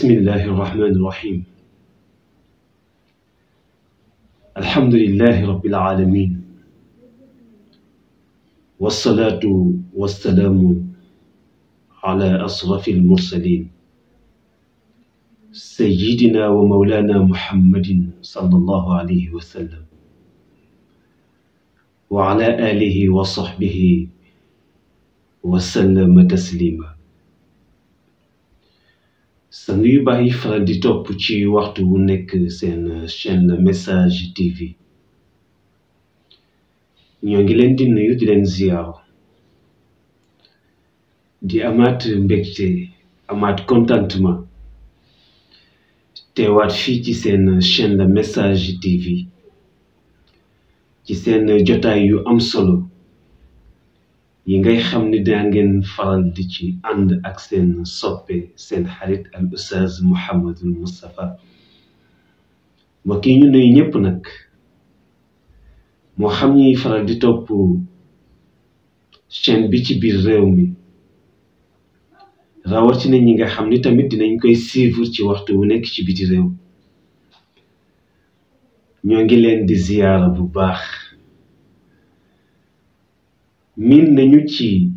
بسم الله الرحمن الرحيم. الحمد لله رب العالمين، والصلاة والسلام على أشرف المرسلين سيدنا ومولانا محمد صلى الله عليه وسلم وعلى آله وصحبه وسلم تسليما. sang yu bàyyi faral di topp ci waxtu wu nekk seen chaîne Message TV ñoo ngi leen di nuyu di leen ziyaar di amaat mbégte amaat contentement teewaat fii ci seen chaîne Message TV ci seen jotaay yu am solo yi ngay xam ni daa ngeen faral di ci ànd ak seen soppe seen xarit al Oustaz Mouhamadul Moustapha. mbokk yi ñu nuyu ñëpp nag moo xam ñiy faral di topp chaîne bi ci biir réew mi rawatina ñi nga xam ni tamit dinañ koy suivre ci waxtu wu nekk ci biti réew. ñoo ngi leen di ziyaara bu baax. min nañu ci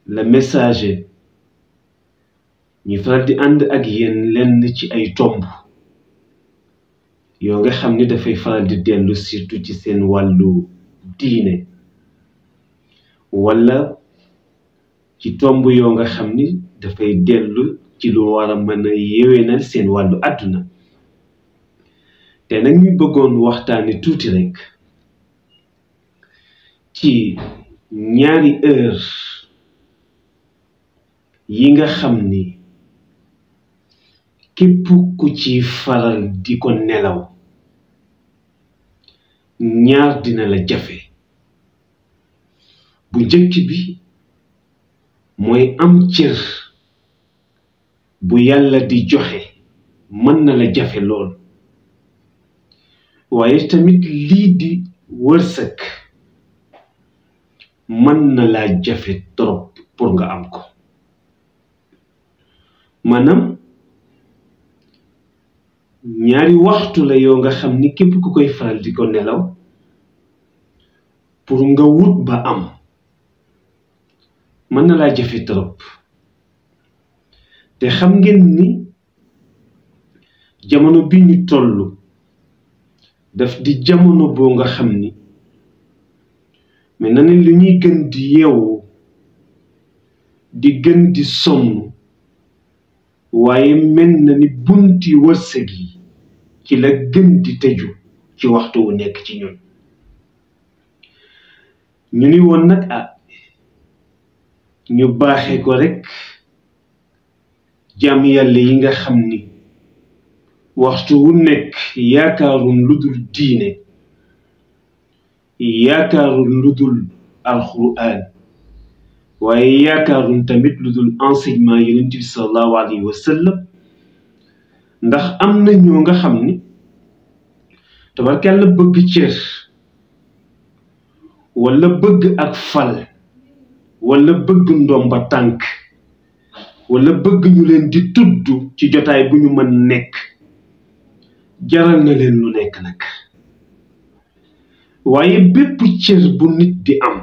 le messager ñu faral di ànd ak yéen lenn ci ay tomb yoo nga xam ni dafay faral di dellu surtout ci seen wàllu diine wala ci tomb yoo nga xam ni dafay dellu ci lu war a mën a yéwénal seen wàllu àdduna. te nag ñu bëggoon waxtaani tuuti rek ci ñaari heure yi nga xam ni képp ku ci faral di ko nelaw ñaar dina la jafe. bu njëkk bi mooy am cër bu yàlla di joxe mën na la jafe lool, waaye tamit lii di wërsëg mën na laa jafe trop pour nga am ko. maanaam ñaari waxtu la yoo nga xam ni képp ku koy faral di ko nelaw pour nga wut ba am mën na laa jafe trop. te xam ngeen ni jamono bi ñu toll daf di jamono boo nga xam ni mais na ne li ñuy gën di yeewu di gën di sonn, waaye mel na ni bunti wërsëg yi ci la gën di tëju ci waxtu wu nekk ci ñun. ñu ni woon nag ñu baaxee ko rek jaam yàlla yi nga xam ni waxtu wu nekk yaakaarun lu dul diine, yaakaarun lu dul alquran, waaye yaakaarun tamit lu dul enseignement yonent bi sallallahu alayhi wa sallam. ndax am na ñoo nga xam ni tabarkàlla bëgg cër wala bëgg ak fal wala bëgg ndomba tànk wala bëgg ñu leen di tudd ci jotaay bu ñu mën nekk jaral na leen lu nekk nag. waaye bépp cër bu nit di am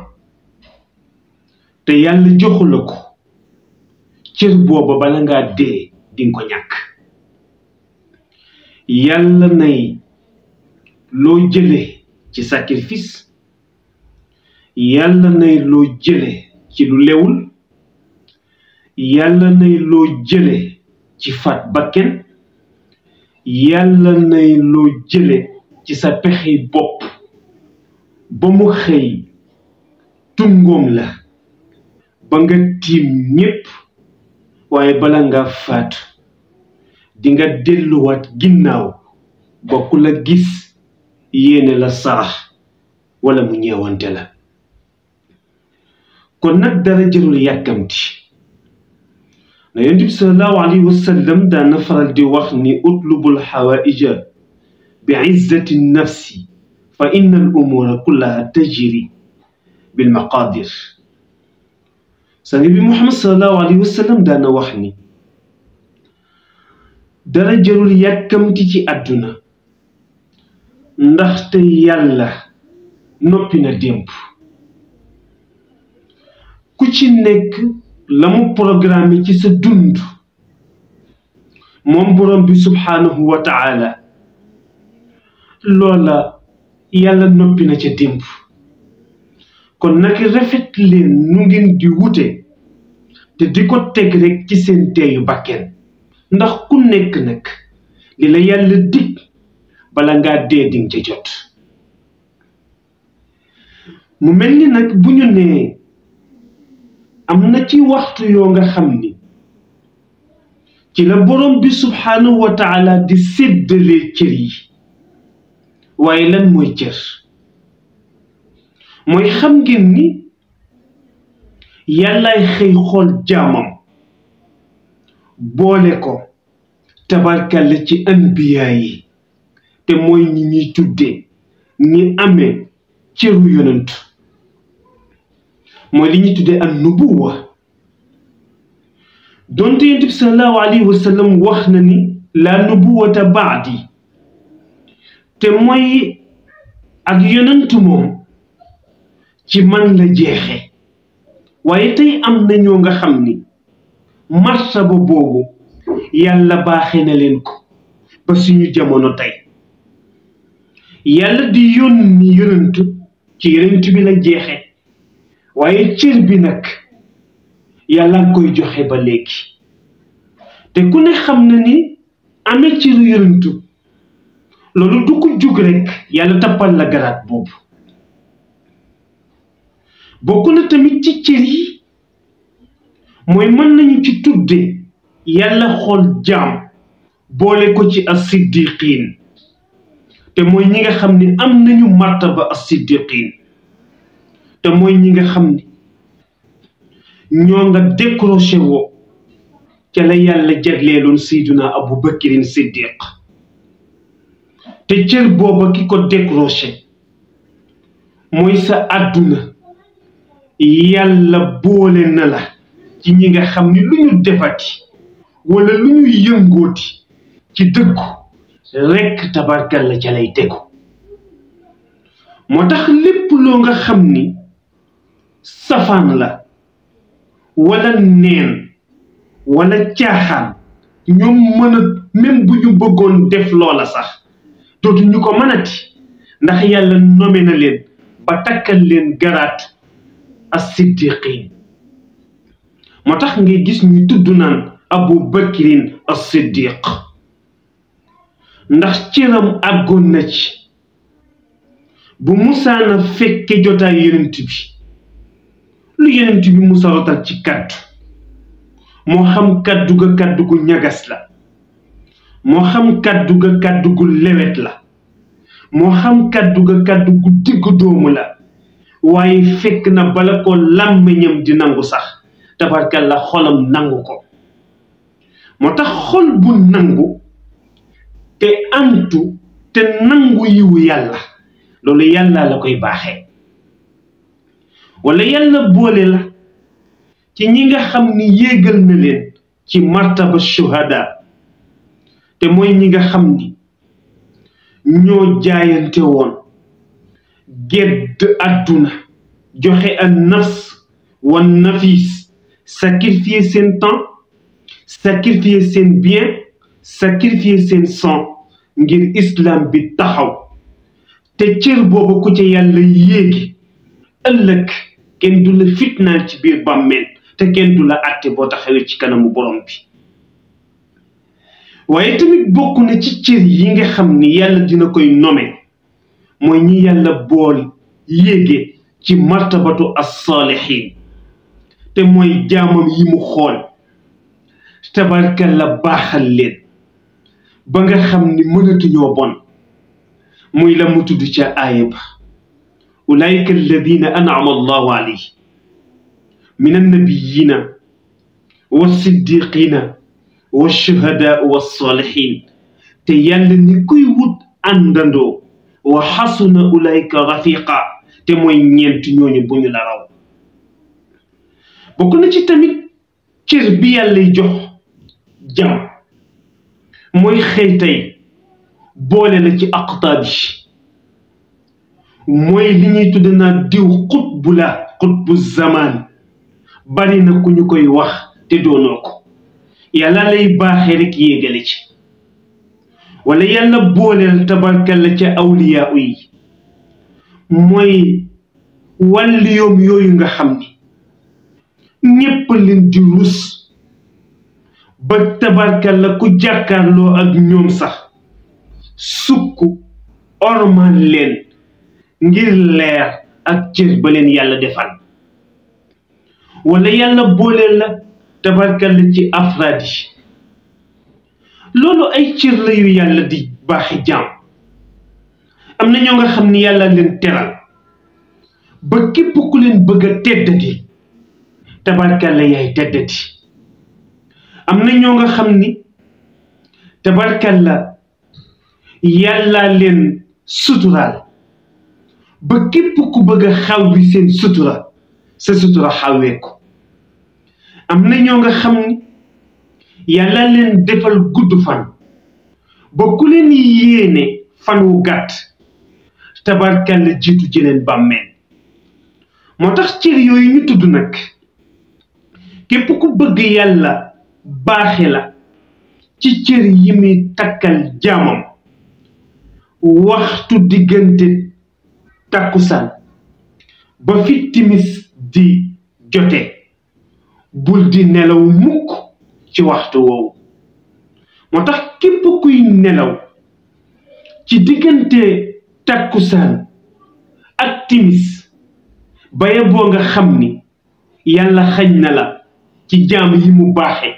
te yàlla joxu la ko, cër booba bala ngaa dee dinga ko ñàkk. yàlla nay loo jële ci sacrifice, yàlla nay loo jële ci lu lewul, yàlla nay loo jële ci faat bakken, yàlla nay loo jële ci sa pexey bopp ba mu xëy tungoom la ba nga tiim ñépp, waaye bala nga faatu di nga delluwaat ginnaaw bokku la gis yéene la sarax wala mu ñeewante la. kon nag dara jërul yàkkamti. na yonent bi sallallahu alayhi wa sallam daana faral di wax ni utlubul xawaaija bi izzati nafsi fa inna al umura kullaha tajri bil maqadir. sang bi Muhammad sallallahu alayhi wa sallam daana wax ni dara jarul yàkkamti ci àdduna ndaxte yàlla noppi na démb ku ci nekk la mu programme ci sa dund moom borom bi subhanahu wa taala loola yàlla noppi na ca démb kon nag rafet leen nu ngeen di wute te di ko teg rek ci seen teeyu bakken ndax ku nekk nag li la yàlla dig bala ngaa dee ding ca jot mu mel ni nag bu ñu nee am na ci waxtu yoo nga xam ni ci la borom bi subhanahu wa taala di séddale cër yi waaye lan mooy cër mooy xam ngeen ni yàllaay xëy xool jaamam boole ko tabarkalla ci anbiya yi te mooy ñi ñuy tuddee ñi amee cëru yonent mooy li ñuy tuddee an nubuwa donte yonent bi sallallahu alayhi wa sallam wax na ni la nubuwata baadi te mooy ak yonent moom ci man la jeexe waaye tey am na ñoo nga xam ni martaba boobu yàlla baaxe na leen ko ba suñu jamono tey yàlla di yónni yonent ci yonent bi la jeexe waaye cër bi nag yàlla nga koy joxe ba léegi te ku ne xam na ni amee cëru yonent loolu du ko jug rek yàlla tappal la garaat boobu bokk na tamit ci cër yi mooy mën nañu ci tudde yàlla xool jaam boole ko ci as-siddiqin te mooy ñi nga xam ne am nañu martaba as-siddiqin te mooy ñi nga xam ne ñoo nga décroché woo ca la yàlla jagleeloon sayduna Abu Bakrin Siddiq te cër booba ki ko décroché mooy sa àdduna yàlla boole na la ci ñi nga xam ni lu ñu defati wala lu ñu yëngooti ci dëggu rekk tabarkalla ca lay tegu moo tax lépp loo nga xam ni safaan la wala neen wala caaxaan ñoom mën a même bu ñu bëggoon def loola sax dootu ñu ko mënati ndax yàlla nommé na leen ba takkal leen garaat as-siddiqin moo tax ngay gis ñuy tudd naan Abu Bakrin as-Siddiq ndax cëram àggoon na ci bu musaana fekke jotaay yonent bi lu yonent bi musa rotal ci kaddu moo xam kaddu ga kaddu gu ñagas la moo xam kaddu ga kaddu gu lewet la moo xam kaddu ga kaddu gu diggu doomu la waaye fekk na bala ko làmmiñam di nangu sax tabarkalla xolam nangu ko moo tax xol bu nangu te antu te nangu yiwu yàlla loolu yàlla la koy baaxee wala yàlla boole la ci ñi nga xam ni yéegal na leen ci martaba shuhada te mooy ñi nga xam ni ñoo jaayante woon gedd àdduna joxe an nafs wan nafis sacrifier seen temps sacrifier seen bien sacrifier seen sang ngir islam bi taxaw te cër boobu ku ci yàlla yéegi ëllëg kenn du la fitnaan ci biir bàmmeel te kenn du la àtte boo taxawee ci kanamu borom bi waaye tamit bokk na ci cër yi nga xam ni yàlla dina koy nome mooy ñi yàlla bool yéege ci martabatu as-salihin te mooy jaamam yi mu xool tabarkalla baaxal leen ba nga xam ni mënatuñoo bon muy la mu tudd ca aaya ba ulaika alladina an'ama allahu alayhim min annabiyina wassiddiqina washuhadaa wassalihin te yàlla ni kuy wut àndandoo wa xasuna ulaika rafiqa te mooy ñeent ñooñu bu ñu la raw bokk na ci tamit cër bi yàlla jox jàmm mooy xëy tey boole la ci aqtaab yi mooy li ñuy tudde naa diw xutbu la xutbu zaman bari na ku ñu koy wax te doonoo ko yàlla lay baaxee rek yéegale ci wala yàlla booleel tabarkalla ca awliyaa yi mooy wàlliyoom yooyu nga xam ni ñépp leen di rus ba tabarkalla ku jàkkaarloo ak ñoom sax sukk ormal leen ngir leer ak cër ba leen yàlla defal wala yàlla booleel la tabarkalla ci afraad yi loolu ay cër la yu yàlla di baaxi jaam am na ñoo nga xam ni yàlla leen teral ba képp ku leen bëgg a teddati tabarkalla yaay teddati am na ñoo nga xam ni tabarkalla yàlla leen suturaal ba képp ku bëgg a xaw bi seen sutura sa sutura xawee ko am na ñoo nga xam ni yàlla leen defal gudd fan ba ku leen yéene fan wu gàtt tabarkalla jiitu ci leen bàmmeel moo tax cër yooyu ñu tudd nag képp ku bëgg yàlla baaxe la ci cër yi muy takkal jaamam waxtu diggante takkusaan ba fi timis di jote bul di nelaw mukk ci waxtu woowu moo tax képp kuy nelaw ci diggante takkusaan ak timis baye boo nga xam ni yàlla xañ na la ci jaam yi mu baaxe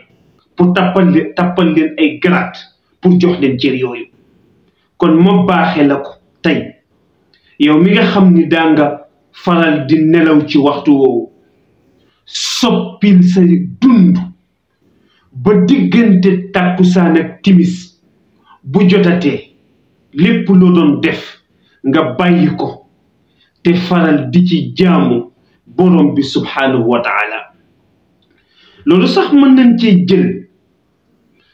pour tappal leen ay grade pour jox leen cër yooyu kon ma baaxe la ko tey yow mi nga xam ni daa nga faral di nelaw ci waxtu woowu soppil sa dund ba diggante takkusaan ak timis bu jotatee lépp loo doon def nga bàyyi ko te faral di ci jaamu borom bi subhanahu wa taala loolu sax mën nañ cee jël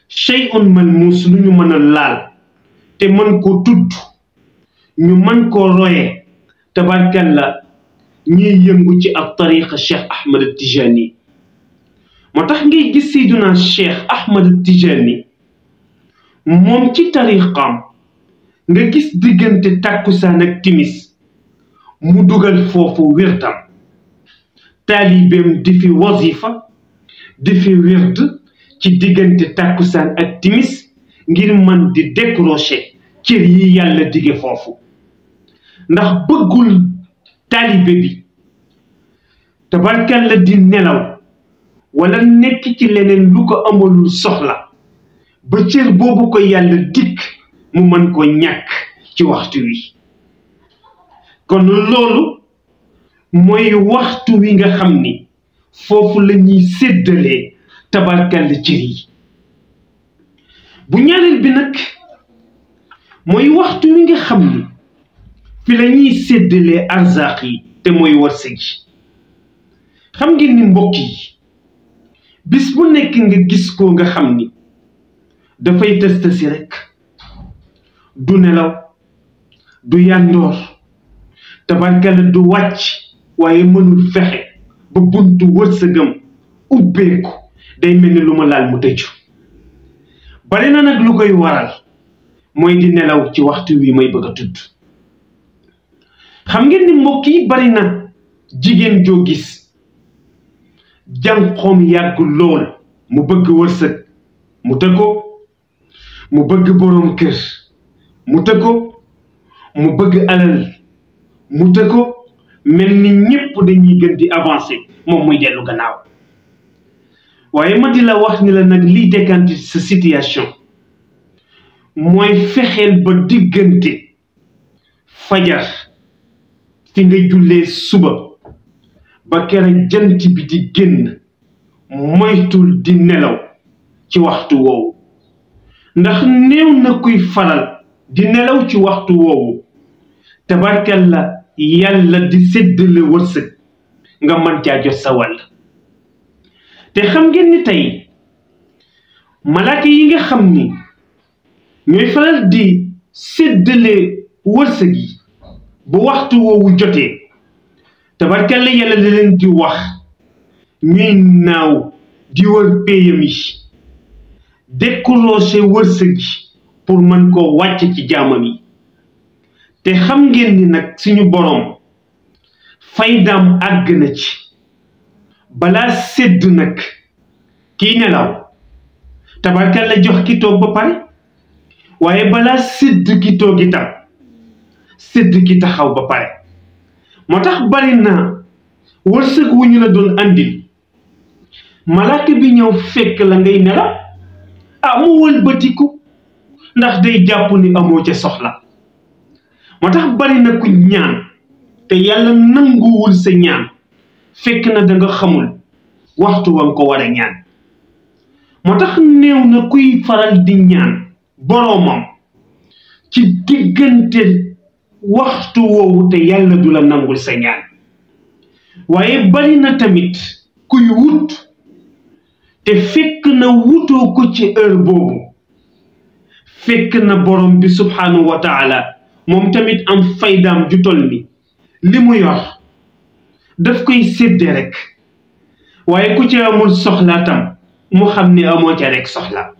shay'un malmuus lu ñu mën a laal te mën koo tudd ñu mën koo royee tabarkalla ñiy yëngu ci ab tariqa Cheikh Ahmed Tijani moo tax ngay gis Seydina Cheikh Ahmed Tijani moom ci tariqam nga gis diggante takkusaan ak timis mu dugal foofu wirtam taalibeem di fi wazifa di fi wird ci diggante takkusaan ak timis ngir man di décrocher cër yi yàlla dige foofu ndax bëggul taalibe bi tabarkalla di nelaw wala nekk ci leneen lu ko amalul soxla ba cër boobu ko yàlla dikk mu mën ko ñàkk ci waxtu wi kon loolu mooy waxtu wi nga xam ni foofu la ñuy séddalee tabarkalla cër yi bu ñaareel bi nag mooy waxtu wi nga xam ni fi la ñuy séddalee arzaq yi te mooy wërsëg yi xam ngeen ni mbokk yi bis bu nekk nga gis ko nga xam ni dafay test si rek du nelaw du yàndoor tabarkalla du wàcc waaye mënul fexe ba buntu wërsëgam ubbeeku day mel ni lu ma laal mu tëju bari na nag lu koy waral mooy di nelaw ci waxtu wi may bëgg a tudd xam ngeen ni mbokk yi bari na jigéen joo gis jànqoom yàgg lool mu bëgg wërsëg mu tëggo mu bëgg borom kër mu tëggo mu bëgg alal mu tëggo mel ni ñépp dañuy gën di avancer moom muy dellu gannaaw waaye ma di la wax ni la nag liy décanté sa situation mooy fexeel ba diggante fajar fi nga jullee suba ba kera jant bi di génn moytul di nelaw ci waxtu woowu ndax néew na kuy faral di nelaw ci waxtu woowu tabarkalla yàlla di séddale wërsëg nga mën caa jot sa wàll te xam ngeen ni tey malaaka yi nga xam ni ñooy faral di séddale wërsëg yi bu waxtu woowu jotee tabarkalla yàlla da leen di wax ñuy naaw di wër péyam yi décrocher wërsëg yi pour mën koo wàcc ci jaamam yi te xam ngeen ni nag suñu boroom faydaam àgg na ci balaa sédd nag kii nelaw tabarkalla jox ki toog ba pare waaye balaa sédd ki toog itam sédd ki taxaw ba pare moo tax bari na wërsëg wu ñu la doon andil malaaka bi ñëw fekk la ngay nelaw mu wëlbatiku ndax day jàpp ni amoo ca soxla moo tax bari na ku ñaan te yàlla nanguwul sa ñaan fekk na da nga xamul waxtu wa nga ko war a ñaan moo tax néew na kuy faral di ñaan boroomam ci diggante waxtu woowu te yàlla du la nangul sa ñaan waaye bari na tamit kuy wut te fekk na wutoo ko ci heure boobu fekk na borom bi subhanahu wa taala moom tamit am faydaam ju toll ni li mu yor daf koy sédde rek waaye ku ci amul soxla tam mu xam ne amoo ca rek soxla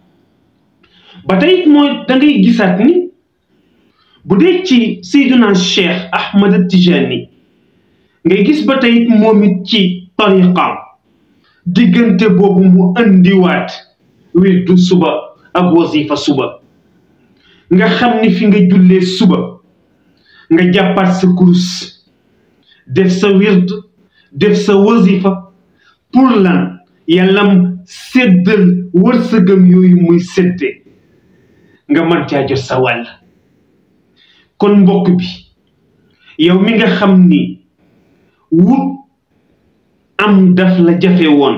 ba tey mooy da ngay gisaat ni bu dee ci Seydina Cheikh Ahmad Tijani ngay gis ba tey moom it ci tariqaam diggante boobu mu andiwaat wirdu suba ak wasifa suba nga xam ni fi nga jullee suba nga jàppaat sa kurus def sa wird def sa wasifa pour lan yàllam séddal wërsëgam yooyu muy sédde nga mën caa jot sa wàll kon mbokk bi yow mi nga xam ni wut am daf la jafe woon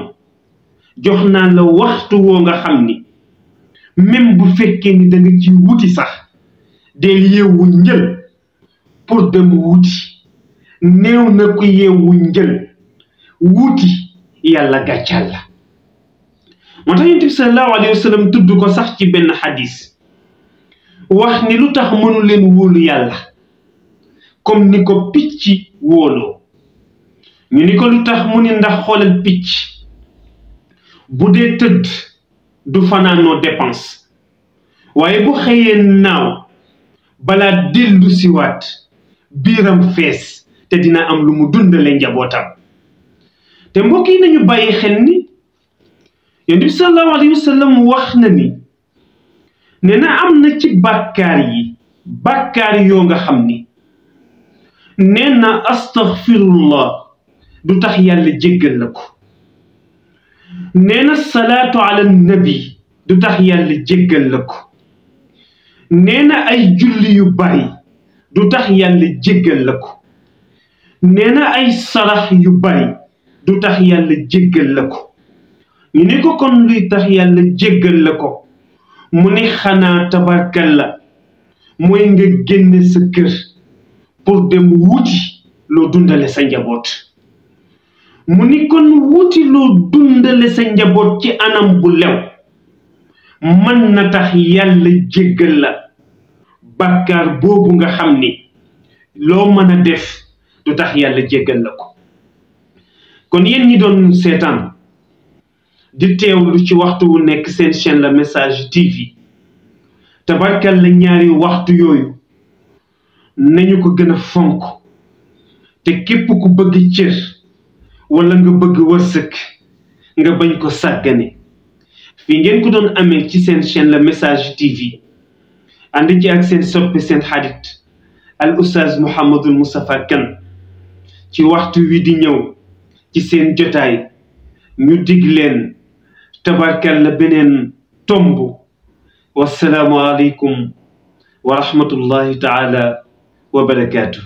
jox naa la waxtu woo nga xam ni même bu fekkee ni da nga ci wuti sax del yeewu njël pour dem wuti néew na ku yeewu njël wuti yàlla gàccal la moo tax yonent bi sallallahu alayhi wa sallam tudd ko sax ci benn xadis wax ni lu tax mënu leen wóolu yàlla comme ni ko picc wóoloo ñu ni ko lu tax mu ni ndax xoolal picc bu dee tëdd du fanaanoo dépense waaye bu xëyee naaw balaa dellu siwaat biiram fees te dina am lu mu dundale njabootam te mbokk yi nañu bàyyi xel ni yonent bi sallallahu alayhi wa sallam wax na ni nee na am na ci bàkkaar yoo nga xam ni nee na astaghfirullah du tax yàlla jéggal la ko nee na salaatu ala nabi du tax yàlla jéggal la ko nee na ay julli yu bari du tax yàlla jéggal la ko nee na ay sarax yu bari du tax yàlla jéggal la ko ñu ne ko kon luy tax yàlla jéggal la ko mu ne xanaa tabarkalla mooy nga génne sa kër pour dem wuti loo dundale sa njaboot mu ni kon wuti loo dundale sa njaboot ci anam bu lew mën na tax yàlla jéggal la bàkkaar boobu nga xam ni loo mën a def du tax yàlla jéggal la ko kon yéen ñi doon seetaan di teewlu ci waxtu wu nekk seen chaîne La Message TV tabarkal la ñaari waxtu yooyu nañu ko gën a fonk te képp ku bëgg cër wala nga bëgg wërsëg nga bañ ko sàggane fii ngeen ko doon amee ci seen chaîne La Message TV ànd ci ak seen soppe seen xarit al oustaz Mouhamadul Moustapha Kane ci waxtu wi di ñëw ci seen jotaay ñu dig leen tabarkal la beneen tomb wassalaamu aleykum wa rahmatullahi taala wa barakaatuh